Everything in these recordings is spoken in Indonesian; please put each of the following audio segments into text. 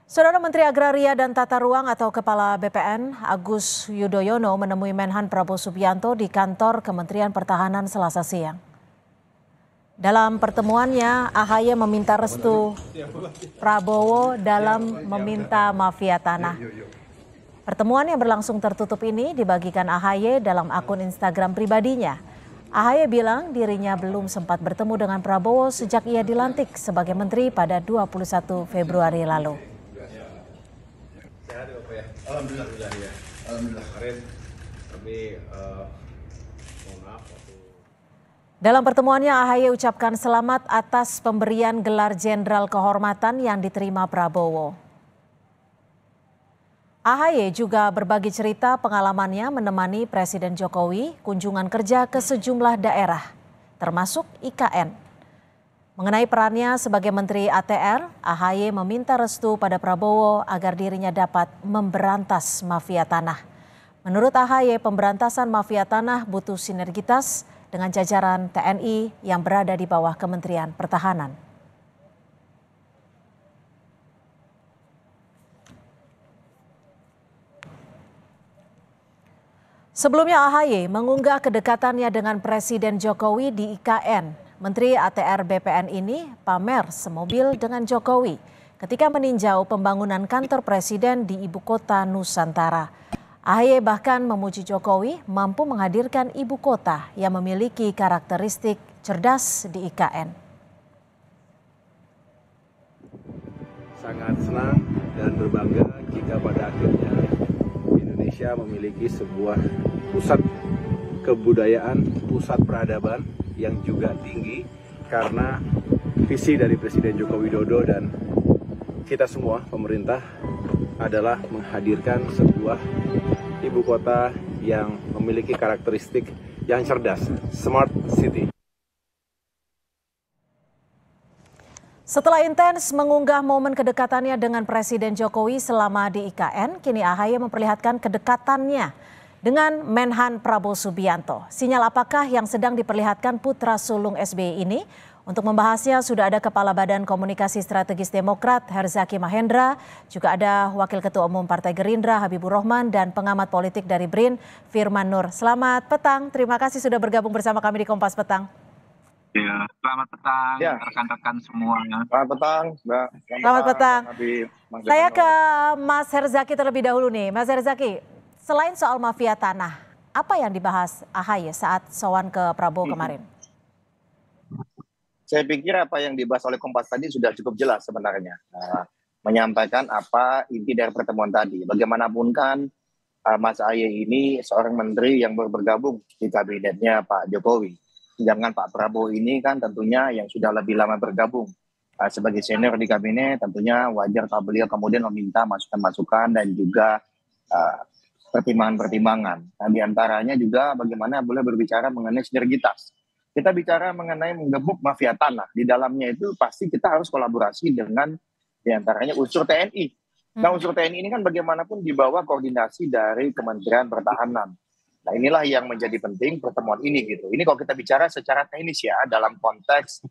Saudara Menteri Agraria dan Tata Ruang atau Kepala BPN Agus Yudhoyono menemui Menhan Prabowo Subianto di kantor Kementerian Pertahanan Selasa siang. Dalam pertemuannya, AHY meminta restu Prabowo dalam meminta mafia tanah. Pertemuan yang berlangsung tertutup ini dibagikan AHY dalam akun Instagram pribadinya. AHY bilang dirinya belum sempat bertemu dengan Prabowo sejak ia dilantik sebagai menteri pada 21 Februari lalu. Sehat ya Pak ya? Alhamdulillah ya. Alhamdulillah. Kemarin kami mohon maaf waktu. Dalam pertemuannya AHY ucapkan selamat atas pemberian gelar Jenderal Kehormatan yang diterima Prabowo. AHY juga berbagi cerita pengalamannya menemani Presiden Jokowi kunjungan kerja ke sejumlah daerah, termasuk IKN. Mengenai perannya sebagai Menteri ATR, AHY meminta restu pada Prabowo agar dirinya dapat memberantas mafia tanah. Menurut AHY, pemberantasan mafia tanah butuh sinergitas dengan jajaran TNI yang berada di bawah Kementerian Pertahanan. Sebelumnya AHY mengunggah kedekatannya dengan Presiden Jokowi di IKN. Menteri ATR BPN ini pamer semobil dengan Jokowi ketika meninjau pembangunan kantor presiden di ibu kota Nusantara. AHY bahkan memuji Jokowi mampu menghadirkan ibu kota yang memiliki karakteristik cerdas di IKN. Sangat senang dan berbangga jika pada akhirnya Indonesia memiliki sebuah pusat kebudayaan, pusat peradaban yang juga tinggi karena visi dari Presiden Joko Widodo dan kita semua pemerintah adalah menghadirkan sebuah ibu kota yang memiliki karakteristik yang cerdas, smart city. Setelah intens mengunggah momen kedekatannya dengan Presiden Jokowi selama di IKN, kini AHY memperlihatkan kedekatannya dengan Menhan Prabowo Subianto. Sinyal apakah yang sedang diperlihatkan putra sulung SBY ini? Untuk membahasnya sudah ada Kepala Badan Komunikasi Strategis Demokrat Herzaki Mahendra, juga ada Wakil Ketua Umum Partai Gerindra Habibur Rahman dan pengamat politik dari BRIN Firman Nur. Selamat petang, terima kasih sudah bergabung bersama kami di Kompas Petang. Ya, selamat petang rekan-rekan semua. Selamat petang, Mbak. Selamat petang. Mas Saya ke Mas Herzaki terlebih dahulu nih. Mas Herzaki, selain soal mafia tanah, apa yang dibahas AHY saat sowan ke Prabowo kemarin? Saya pikir apa yang dibahas oleh Kompas tadi sudah cukup jelas sebenarnya. Menyampaikan apa inti dari pertemuan tadi. Bagaimanapun kan Mas AHY ini seorang menteri yang bergabung di kabinetnya Pak Jokowi. Sedangkan Pak Prabowo ini kan tentunya yang sudah lebih lama bergabung sebagai senior di kabinet, tentunya wajar kalau beliau kemudian meminta masukan-masukan dan juga pertimbangan-pertimbangan. Nah, di antaranya juga bagaimana boleh berbicara mengenai sinergitas. Kita bicara mengenai menggebuk mafia tanah. Di dalamnya itu pasti kita harus kolaborasi dengan di antaranya unsur TNI. Nah, unsur TNI ini kan bagaimanapun di bawah koordinasi dari Kementerian Pertahanan. Nah, inilah yang menjadi penting pertemuan ini gitu. Ini kalau kita bicara secara teknis ya dalam konteks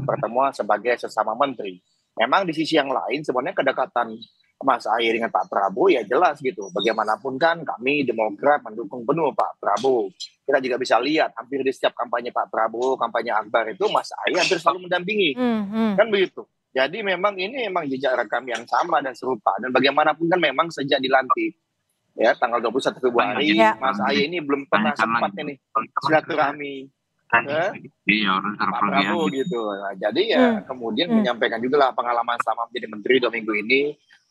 pertemuan sebagai sesama menteri. Memang di sisi yang lain sebenarnya kedekatan Mas AHY dengan Pak Prabowo ya jelas gitu. Bagaimanapun kan kami Demokrat mendukung penuh Pak Prabowo. Kita juga bisa lihat hampir di setiap kampanye Pak Prabowo, kampanye Akbar itu Mas AHY hampir selalu mendampingi. Kan begitu. Jadi memang ini memang jejak rekam yang sama dan serupa. Dan bagaimanapun kan memang sejak dilantik ya tanggal 21 Februari Mas AHY ini belum pernah sempat ini silaturahmi Pak Prabowo gitu. Nah, jadi ya kemudian menyampaikan juga lah pengalaman selama menjadi menteri 2 minggu ini.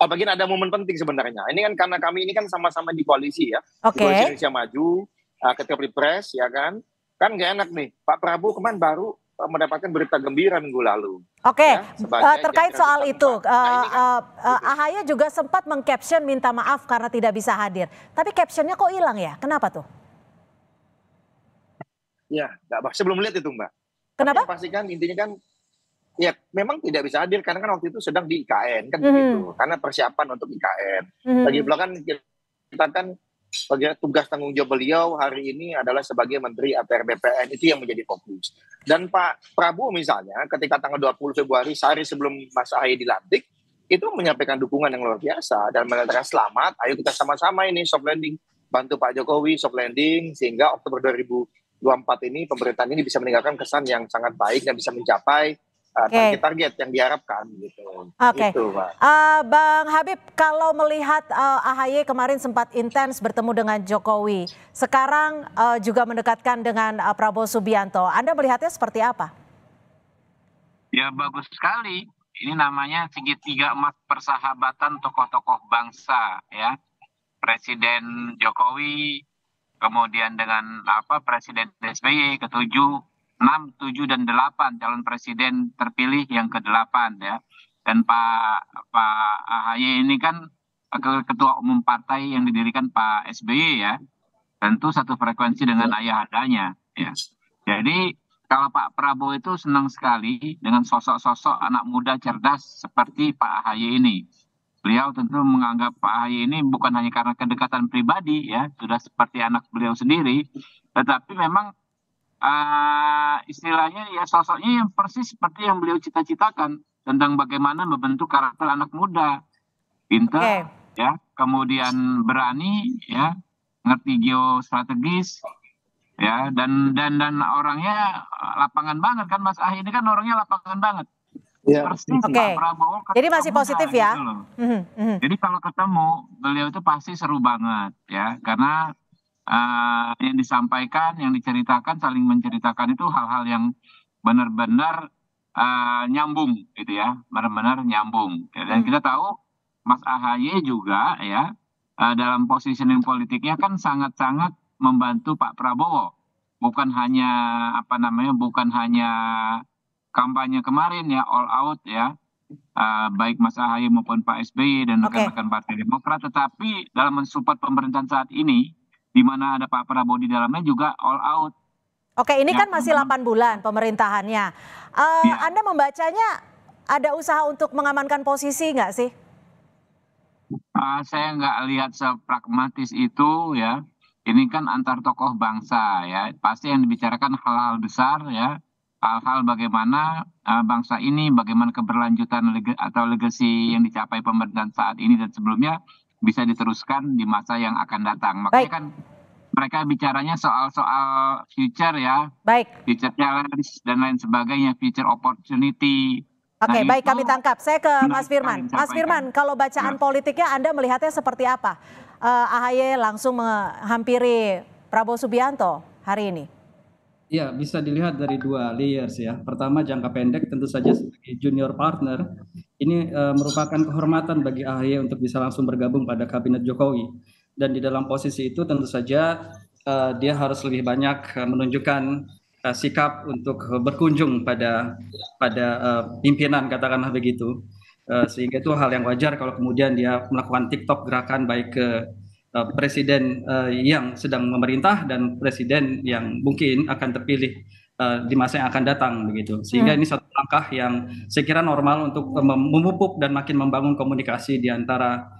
Bagian ada momen penting sebenarnya. Ini kan karena kami ini kan sama-sama di koalisi ya. Di Koalisi Indonesia Maju, ketika Pilpres ya kan. Kan gak enak nih. Pak Prabowo kemarin baru mendapatkan berita gembira minggu lalu. Ya, terkait soal itu, AHY juga sempat mengcaption minta maaf karena tidak bisa hadir. Tapi captionnya kok hilang ya? Kenapa tuh? Ya, saya belum lihat itu Mbak. Kenapa? Pastikan intinya kan, ya memang tidak bisa hadir karena kan waktu itu sedang di IKN kan begitu. Karena persiapan untuk IKN. Lagi belakang kita kan sebagai tugas tanggung jawab beliau hari ini adalah sebagai Menteri ATR BPN, itu yang menjadi fokus. Dan Pak Prabowo misalnya ketika tanggal 20 Februari sehari sebelum Mas AHY dilantik, itu menyampaikan dukungan yang luar biasa dan mengatakan selamat, ayo kita sama-sama ini soft landing, bantu Pak Jokowi soft landing sehingga Oktober 2024 ini pemerintahan ini bisa meninggalkan kesan yang sangat baik dan bisa mencapai target-target yang diharapkan gitu. Oke. Gitu, Pak. Bang Habib, kalau melihat AHY kemarin sempat intens bertemu dengan Jokowi, sekarang juga mendekatkan dengan Prabowo Subianto, Anda melihatnya seperti apa? Ya bagus sekali. Ini namanya segitiga emas persahabatan tokoh-tokoh bangsa, ya. Presiden Jokowi, kemudian dengan Presiden SBY ketujuh, 6, 7, dan 8 calon presiden terpilih yang ke-8 ya. Dan Pak AHY ini kan ketua umum partai yang didirikan Pak SBY ya. Tentu satu frekuensi dengan ayahandanya ya. Jadi kalau Pak Prabowo itu senang sekali dengan sosok-sosok anak muda cerdas seperti Pak AHY ini. Beliau tentu menganggap Pak AHY ini bukan hanya karena kedekatan pribadi ya, sudah seperti anak beliau sendiri, tetapi memang istilahnya ya sosoknya yang persis seperti yang beliau cita-citakan tentang bagaimana membentuk karakter anak muda, pintar ya, kemudian berani ya, ngerti geostrategis ya, dan orangnya lapangan banget kan. Mas AHY ini kan orangnya lapangan banget. Ya. Persis Pak Prabowo. Jadi masih positif ya. Gitu. Jadi kalau ketemu beliau itu pasti seru banget ya, karena yang disampaikan, yang diceritakan, saling menceritakan itu hal-hal yang benar-benar nyambung gitu ya, benar-benar nyambung. Dan kita tahu Mas AHY juga ya dalam positioning politiknya kan sangat-sangat membantu Pak Prabowo. Bukan hanya bukan hanya kampanye kemarin ya, all out ya, baik Mas AHY maupun Pak SBY dan rekan-rekan Partai Demokrat, tetapi dalam mensupport pemerintahan saat ini, di mana ada Pak Prabowo di dalamnya juga all out. Oke, ini kan masih 8 bulan pemerintahannya. Anda membacanya ada usaha untuk mengamankan posisi nggak sih? Saya nggak lihat sepragmatis itu ya. Ini kan antar tokoh bangsa ya. Pasti yang dibicarakan hal-hal besar ya. Hal-hal bagaimana bangsa ini, bagaimana keberlanjutan atau legacy yang dicapai pemerintahan saat ini dan sebelumnya bisa diteruskan di masa yang akan datang. Makanya kan mereka bicaranya soal future ya. Future challenge dan lain sebagainya, future opportunity. Oke, baik, kami tangkap. Saya ke Mas Firman. Mas Firman, kalau bacaan politiknya Anda melihatnya seperti apa? AHY langsung menghampiri Prabowo Subianto hari ini. Ya, bisa dilihat dari 2 layers ya. Pertama, jangka pendek tentu saja sebagai junior partner, ini merupakan kehormatan bagi AHY untuk bisa langsung bergabung pada kabinet Jokowi. Dan di dalam posisi itu tentu saja dia harus lebih banyak menunjukkan sikap untuk berkunjung pada pimpinan, katakanlah begitu. Sehingga itu hal yang wajar kalau kemudian dia melakukan TikTok gerakan baik ke presiden yang sedang memerintah dan presiden yang mungkin akan terpilih di masa yang akan datang begitu. Sehingga ini satu langkah yang saya kira normal untuk memupuk dan makin membangun komunikasi di antara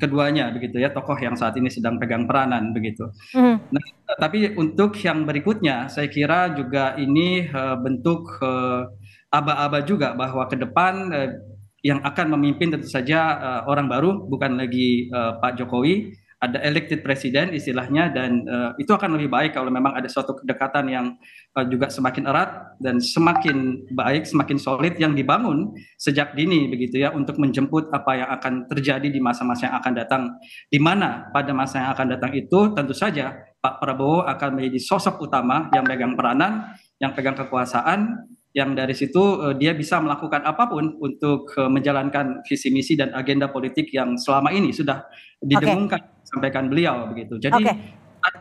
keduanya begitu ya, tokoh yang saat ini sedang pegang peranan begitu. Nah, tapi untuk yang berikutnya saya kira juga ini bentuk aba-aba juga bahwa ke depan yang akan memimpin tentu saja orang baru, bukan lagi Pak Jokowi, ada elected presiden istilahnya, dan itu akan lebih baik kalau memang ada suatu kedekatan yang juga semakin erat dan semakin baik, semakin solid yang dibangun sejak dini begitu ya, untuk menjemput apa yang akan terjadi di masa-masa yang akan datang, di mana pada masa yang akan datang itu tentu saja Pak Prabowo akan menjadi sosok utama yang pegang peranan, yang pegang kekuasaan, yang dari situ dia bisa melakukan apapun untuk menjalankan visi misi dan agenda politik yang selama ini sudah didengungkan, sampaikan beliau begitu. Jadi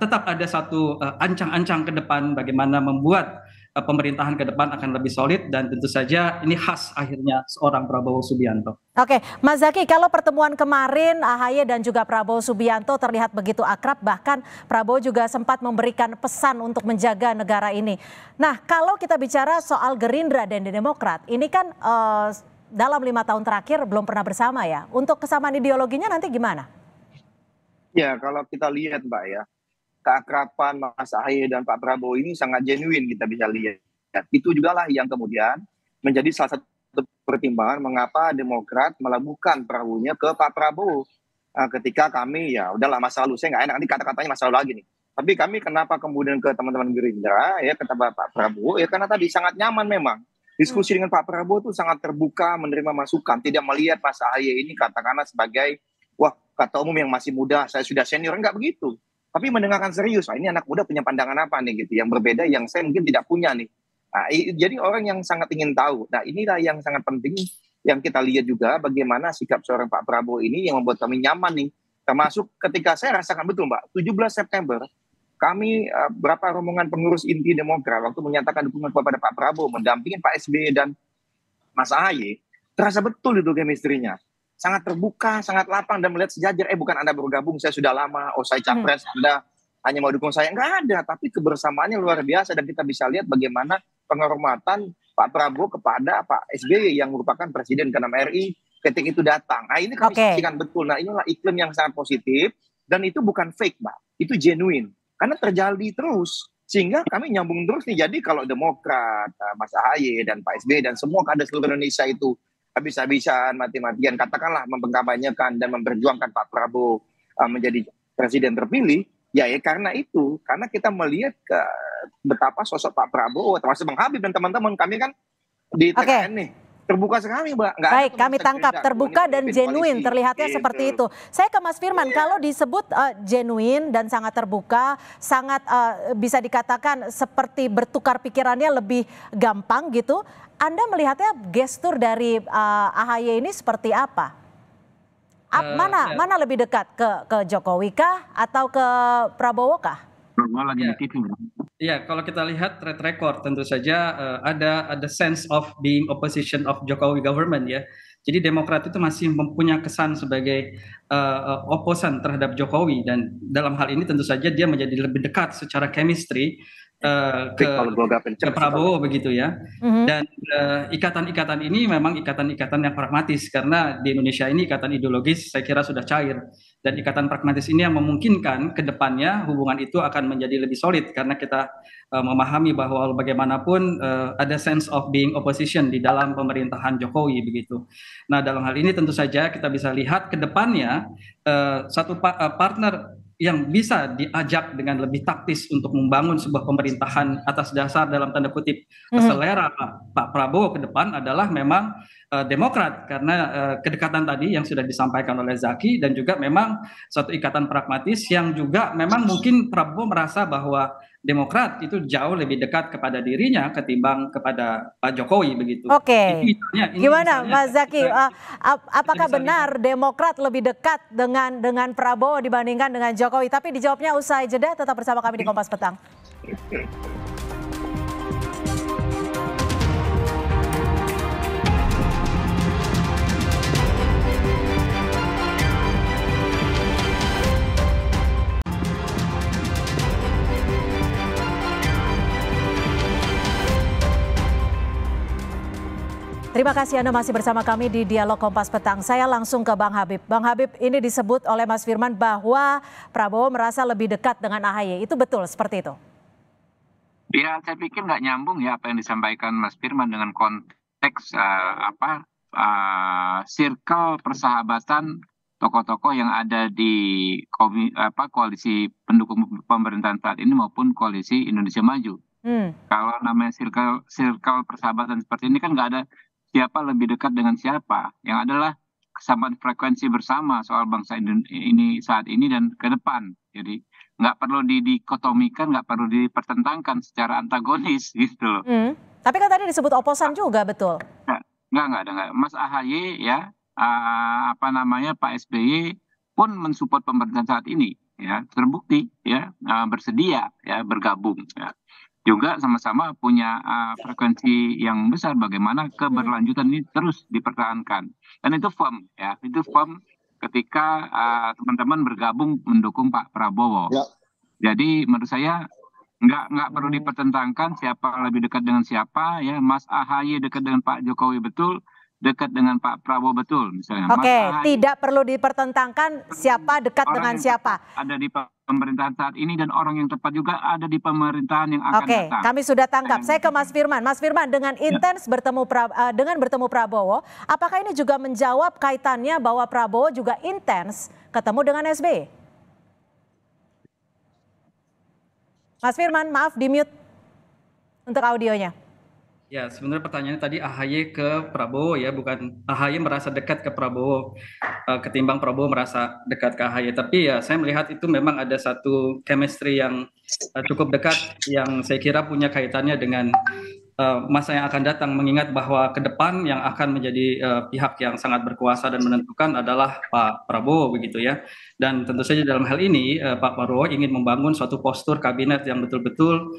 tetap ada satu ancang-ancang ke depan bagaimana membuat pemerintahan ke depan akan lebih solid, dan tentu saja ini khas akhirnya seorang Prabowo Subianto. Oke, Mas Zaky, kalau pertemuan kemarin AHY dan juga Prabowo Subianto terlihat begitu akrab, bahkan Prabowo juga sempat memberikan pesan untuk menjaga negara ini. Nah, kalau kita bicara soal Gerindra dan Demokrat, ini kan dalam 5 tahun terakhir belum pernah bersama ya. Untuk kesamaan ideologinya nanti gimana? Ya, kalau kita lihat Mbak ya, keakraban Mas AHY dan Pak Prabowo ini sangat genuine, kita bisa lihat. Itu juga lah yang kemudian menjadi salah satu pertimbangan mengapa Demokrat melabuhkan perahunya ke Pak Prabowo. Ketika kami, ya udahlah masa lalu, saya nggak enak nanti kata-katanya masa lalu lagi nih. Tapi kami kenapa kemudian ke teman-teman Gerindra, ya kata Pak Prabowo, ya karena tadi sangat nyaman memang. Diskusi dengan Pak Prabowo itu sangat terbuka, menerima masukan, tidak melihat Mas AHY ini katakanlah sebagai, wah kata umum yang masih muda, saya sudah senior, enggak begitu. Tapi mendengarkan serius, ini anak muda punya pandangan apa nih gitu, yang berbeda yang saya mungkin tidak punya nih. Nah, jadi orang yang sangat ingin tahu. Nah inilah yang sangat penting yang kita lihat juga bagaimana sikap seorang Pak Prabowo ini yang membuat kami nyaman nih. Termasuk ketika saya rasakan betul Mbak, 17 September kami berapa rombongan pengurus inti Demokrat waktu menyatakan dukungan kepada Pak Prabowo mendampingin Pak SBY dan Mas AHY, terasa betul itu chemistry-nya. Sangat terbuka, sangat lapang dan melihat sejajar, bukan Anda bergabung, saya sudah lama, saya capres, Anda hanya mau dukung saya. Enggak ada, tapi kebersamaannya luar biasa dan kita bisa lihat bagaimana penghormatan Pak Prabowo kepada Pak SBY yang merupakan Presiden ke-6 RI ketika itu datang. Nah ini kami saksikan betul. Nah inilah iklim yang sangat positif dan itu bukan fake Mbak, itu genuine. Karena terjadi terus. Sehingga kami nyambung terus nih. Jadi kalau Demokrat, Mas AHY dan Pak SBY dan semua kader seluruh Indonesia itu habis-habisan, mati-matian, katakanlah memkampanyekan dan memperjuangkan Pak Prabowo menjadi presiden terpilih, ya karena itu. Karena kita melihat betapa sosok Pak Prabowo, termasuk Bang Habib dan teman-teman kami kan di TKN nih. Terbuka sekali Mbak. Baik, kami tangkap terbuka dan genuine, terlihatnya seperti itu. Saya ke Mas Firman, kalau disebut genuine dan sangat terbuka, sangat bisa dikatakan seperti bertukar pikirannya lebih gampang gitu, Anda melihatnya gestur dari AHY ini seperti apa? Mana lebih dekat, ke Jokowi kah atau ke Prabowo kah? Ya, kalau kita lihat track record tentu saja ada sense of being opposition of Jokowi government ya. Jadi Demokrat itu masih mempunyai kesan sebagai oposan terhadap Jokowi dan dalam hal ini tentu saja dia menjadi lebih dekat secara chemistry ke Prabowo begitu ya. Dan ikatan-ikatan ini memang ikatan-ikatan yang pragmatis karena di Indonesia ini ikatan ideologis saya kira sudah cair dan ikatan pragmatis ini yang memungkinkan ke depannya hubungan itu akan menjadi lebih solid karena kita memahami bahwa bagaimanapun ada sense of being opposition di dalam pemerintahan Jokowi begitu. Nah, dalam hal ini tentu saja kita bisa lihat ke depannya satu partner yang bisa diajak dengan lebih taktis untuk membangun sebuah pemerintahan atas dasar dalam tanda kutip selera Pak Prabowo ke depan adalah memang Demokrat karena kedekatan tadi yang sudah disampaikan oleh Zaki dan juga memang suatu ikatan pragmatis yang juga memang mungkin Prabowo merasa bahwa Demokrat itu jauh lebih dekat kepada dirinya ketimbang kepada Pak Jokowi begitu. Oke. Gimana Mas Zaki? Apakah benar Demokrat lebih dekat dengan Prabowo dibandingkan dengan Jokowi? Tapi dijawabnya usai jeda. Tetap bersama kami di Kompas Petang. Terima kasih Anda masih bersama kami di Dialog Kompas Petang. Saya langsung ke Bang Habib. Bang Habib, ini disebut oleh Mas Firman bahwa Prabowo merasa lebih dekat dengan AHY. Itu betul seperti itu? Ya, saya pikir nggak nyambung ya apa yang disampaikan Mas Firman dengan konteks circle persahabatan tokoh-tokoh yang ada di koalisi pendukung pemerintahan saat ini maupun koalisi Indonesia Maju. Kalau namanya circle persahabatan seperti ini kan nggak ada siapa lebih dekat dengan siapa, yang adalah kesamaan frekuensi bersama soal bangsa ini saat ini dan ke depan. Jadi nggak perlu dikotomikan, nggak perlu dipertentangkan secara antagonis gitu loh. Tapi kan tadi disebut oposan juga, betul? Nggak ada. Mas AHY ya, Pak SBY pun mensupport pemerintahan saat ini, ya terbukti ya bersedia ya bergabung. Ya. Juga sama-sama punya frekuensi yang besar bagaimana keberlanjutan ini terus dipertahankan dan itu firm ya, itu firm ketika teman-teman bergabung mendukung Pak Prabowo ya. Jadi menurut saya nggak perlu dipertentangkan siapa lebih dekat dengan siapa ya. Mas AHY dekat dengan Pak Jokowi betul, dekat dengan Pak Prabowo betul misalnya. Oke, tidak perlu dipertentangkan siapa dekat dengan siapa. Ada di pemerintahan saat ini dan orang yang tepat juga ada di pemerintahan yang akan Oke, datang. kami sudah tangkap. Saya ke Mas Firman. Mas Firman, dengan intens dengan bertemu Prabowo, apakah ini juga menjawab kaitannya bahwa Prabowo juga intens ketemu dengan SBY? Mas Firman, maaf di mute untuk audionya. Ya, sebenarnya pertanyaannya tadi AHY ke Prabowo ya, bukan AHY merasa dekat ke Prabowo ketimbang Prabowo merasa dekat ke AHY. Tapi ya saya melihat itu memang ada satu chemistry yang cukup dekat yang saya kira punya kaitannya dengan masa yang akan datang, mengingat bahwa ke depan yang akan menjadi pihak yang sangat berkuasa dan menentukan adalah Pak Prabowo begitu ya. Dan tentu saja dalam hal ini Pak Prabowo ingin membangun suatu postur kabinet yang betul-betul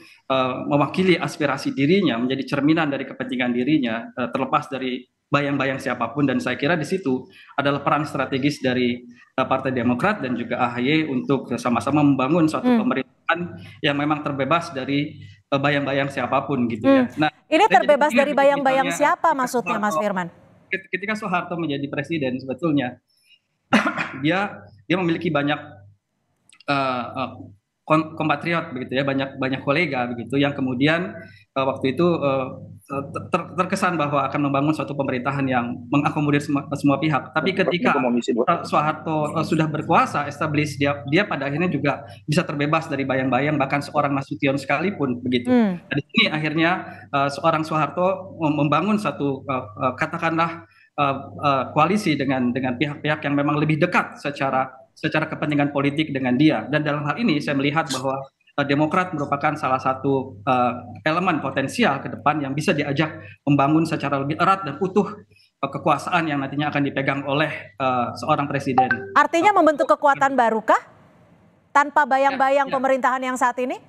mewakili aspirasi dirinya, menjadi cerminan dari kepentingan dirinya, terlepas dari bayang-bayang siapapun. Dan saya kira di situ adalah peran strategis dari Partai Demokrat dan juga AHY untuk sama-sama membangun suatu pemerintahan yang memang terbebas dari bayang-bayang siapapun gitu ya. Nah, ini terbebas jadi dari bayang-bayang misalnya siapa maksudnya, Mas Firman? Ketika Soeharto menjadi presiden sebetulnya dia memiliki banyak kompatriot begitu ya, banyak kolega begitu yang kemudian waktu itu terkesan bahwa akan membangun suatu pemerintahan yang mengakomodir semua pihak. Tapi ketika Soeharto sudah berkuasa, establish dia pada akhirnya juga bisa terbebas dari bayang-bayang bahkan seorang Nasution sekalipun begitu. Di sini akhirnya seorang Soeharto membangun satu katakanlah koalisi dengan pihak-pihak yang memang lebih dekat secara kepentingan politik dengan dia. Dan dalam hal ini saya melihat bahwa Demokrat merupakan salah satu elemen potensial ke depan yang bisa diajak membangun secara lebih erat dan utuh kekuasaan yang nantinya akan dipegang oleh seorang presiden. Artinya membentuk kekuatan barukah tanpa bayang-bayang pemerintahan yang saat ini?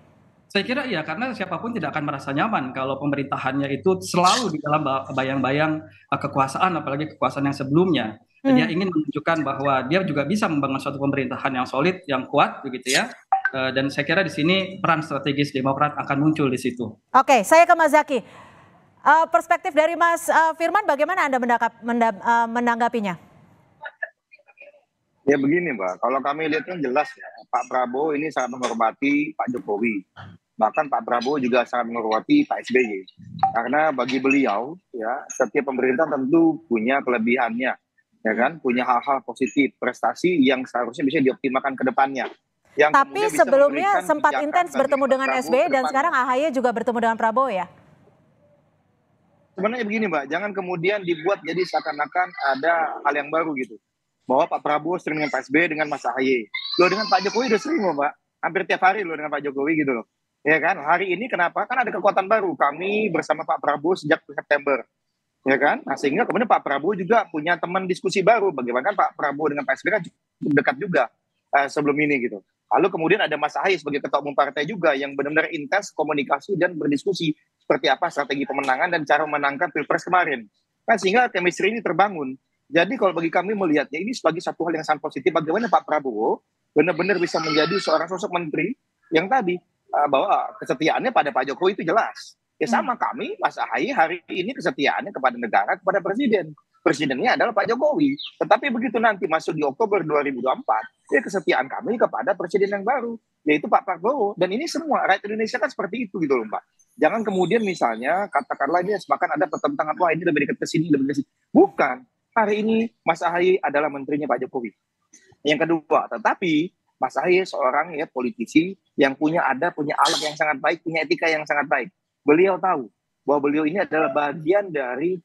Saya kira iya, karena siapapun tidak akan merasa nyaman kalau pemerintahannya itu selalu di dalam bayang-bayang kekuasaan, apalagi kekuasaan yang sebelumnya. Dia ingin menunjukkan bahwa dia juga bisa membangun suatu pemerintahan yang solid, yang kuat, begitu ya. Dan saya kira di sini peran strategis Demokrat akan muncul di situ. Oke, saya ke Mas Zaky. Perspektif dari Mas Firman, bagaimana Anda menanggapinya? Ya begini Mbak, kalau kami lihat kan jelas ya, Pak Prabowo ini sangat menghormati Pak Jokowi. Bahkan Pak Prabowo juga sangat menghormati Pak SBY. Karena bagi beliau, ya setiap pemerintah tentu punya kelebihannya, ya kan, punya hal-hal positif, prestasi yang seharusnya bisa dioptimalkan ke depannya. Tapi sebelumnya sempat intens bertemu dengan SBY dan sekarang AHY juga bertemu dengan Prabowo ya? Sebenarnya begini Mbak, jangan kemudian dibuat jadi seakan-akan ada hal yang baru gitu. Bahwa Pak Prabowo sering dengan Pak SBY dengan Mas AHY. Loh dengan Pak Jokowi udah sering loh Mbak, hampir tiap hari loh dengan Pak Jokowi gitu loh. Ya kan, hari ini kenapa? Kan ada kekuatan baru, kami bersama Pak Prabowo sejak September. Ya kan, nah sehingga kemudian Pak Prabowo juga punya teman diskusi baru. Bagaimana kan Pak Prabowo dengan Pak SBY kan cukup dekat juga sebelum ini gitu. Lalu kemudian ada Mas AHY sebagai ketua umum partai juga yang benar-benar intens komunikasi dan berdiskusi seperti apa strategi pemenangan dan cara memenangkan Pilpres kemarin. Nah, sehingga chemistry ini terbangun. Jadi kalau bagi kami melihatnya ini sebagai satu hal yang sangat positif bagaimana Pak Prabowo benar-benar bisa menjadi seorang sosok menteri yang tadi bahwa kesetiaannya pada Pak Jokowi itu jelas. Ya sama kami, Mas AHY hari ini kesetiaannya kepada negara, kepada presiden. Presidennya adalah Pak Jokowi. Tetapi begitu nanti masuk di Oktober 2024, ya kesetiaan kami kepada presiden yang baru, yaitu Pak Prabowo. Dan ini semua, rakyat Indonesia kan seperti itu gitu loh Mbak. Jangan kemudian misalnya, katakanlah ini bahkan ada pertentangan, wah ini lebih dekat ke sini, lebih dekat ke sini. Bukan. Hari ini Mas AHY adalah menterinya Pak Jokowi. Yang kedua, tetapi Mas AHY seorang ya politisi yang punya alat yang sangat baik, punya etika yang sangat baik. Beliau tahu bahwa beliau ini adalah bagian dari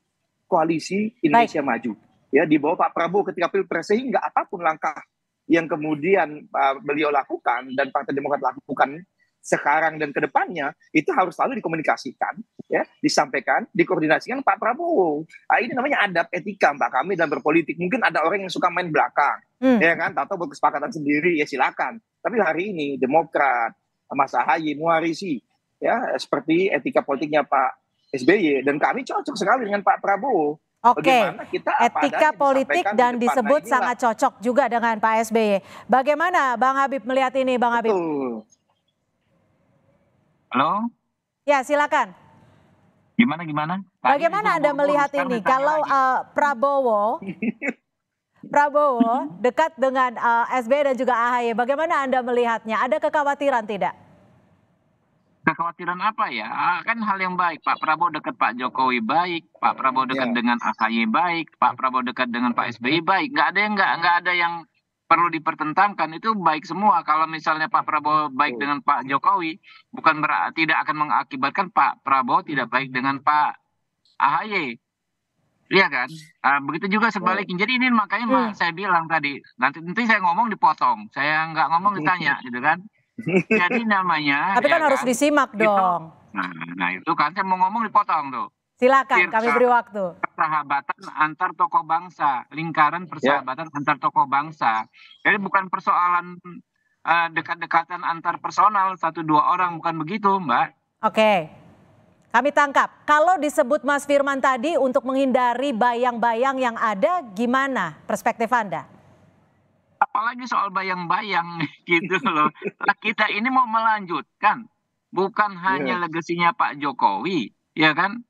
koalisi Indonesia Maju. Ya, di bawah Pak Prabowo ketika Pilpres, sehingga apapun langkah yang kemudian beliau lakukan dan Partai Demokrat lakukan sekarang dan ke depannya, itu harus selalu dikomunikasikan, ya, disampaikan, dikoordinasikan Pak Prabowo. Nah, ini namanya adab etika Mbak kami dalam berpolitik. Mungkin ada orang yang suka main belakang, ya kan, atau berkesepakatan sendiri, ya silakan. Tapi hari ini Demokrat, Mas AHY mewarisi ya seperti etika politiknya Pak SBY dan kami cocok sekali dengan Pak Prabowo. Oke, etika politik dan disebut sangat cocok juga dengan Pak SBY. Bagaimana Bang Habib melihat ini, Bang Habib? Halo? Ya, silakan. Gimana? Bagaimana Anda melihat ini? Kalau Prabowo dekat dengan SBY dan juga AHY. Bagaimana Anda melihatnya? Ada kekhawatiran tidak? Kekhawatiran apa ya? Kan hal yang baik. Pak Prabowo dekat Pak Jokowi baik, Pak Prabowo dekat dengan AHY baik, Pak Prabowo dekat dengan Pak SBY baik. Nggak ada yang perlu dipertentangkan, itu baik semua. Kalau misalnya Pak Prabowo baik dengan Pak Jokowi, bukan berarti tidak akan mengakibatkan Pak Prabowo tidak baik dengan Pak AHY. Iya kan? Begitu juga sebaliknya. Jadi ini makanya saya bilang tadi, nanti saya ngomong dipotong, saya nggak ngomong ditanya, gitu kan? Jadi namanya. Tapi kan harus disimak dong. Nah itu kan saya mau ngomong dipotong tuh. Silakan, kami beri waktu. Persahabatan antar tokoh bangsa, lingkaran persahabatan antar tokoh bangsa. Jadi bukan persoalan dekat-dekatan antar personal 1-2 orang, bukan begitu, Mbak. Oke, kami tangkap. Kalau disebut Mas Firman tadi untuk menghindari bayang-bayang yang ada, gimana perspektif Anda? Apalagi soal bayang-bayang gitu loh. Kita ini mau melanjutkan, bukan hanya legasinya Pak Jokowi, ya kan?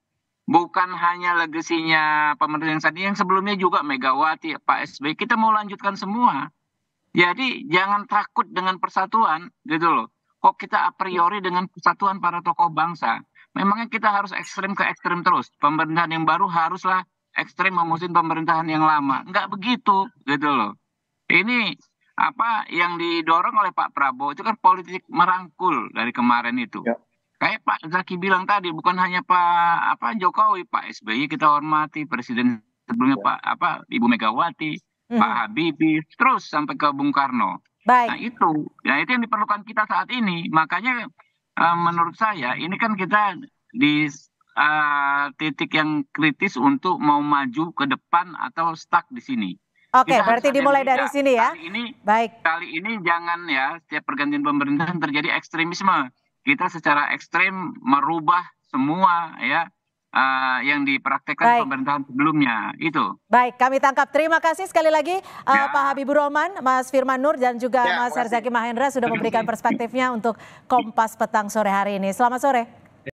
Bukan hanya legasinya pemerintahan saat ini, yang sebelumnya juga Megawati, Pak SBY. Kita mau lanjutkan semua. Jadi jangan takut dengan persatuan, gitu loh. Kok kita a priori dengan persatuan para tokoh bangsa? Memangnya kita harus ekstrem ke ekstrem terus? Pemerintahan yang baru haruslah ekstrem memusuhin pemerintahan yang lama? Enggak begitu, gitu loh. Ini apa yang didorong oleh Pak Prabowo itu kan politik merangkul dari kemarin itu. Kayak Pak Zaki bilang tadi, bukan hanya Pak Jokowi, Pak SBY kita hormati, presiden sebelumnya Ibu Megawati, Pak Habibie, terus sampai ke Bung Karno. Baik. Nah itu yang diperlukan kita saat ini. Makanya menurut saya ini kan kita di titik yang kritis untuk mau maju ke depan atau stuck di sini. Oke, berarti dimulai dari sini ya. Kali ini jangan ya setiap pergantian pemerintahan terjadi ekstremisme. Kita secara ekstrem merubah semua ya yang dipraktekkan pemerintahan sebelumnya itu. Baik, kami tangkap. Terima kasih sekali lagi Pak Habibur Rahman, Mas Firman Nur dan juga Mas Herzaki Mahendra sudah memberikan perspektifnya untuk Kompas Petang sore hari ini. Selamat sore.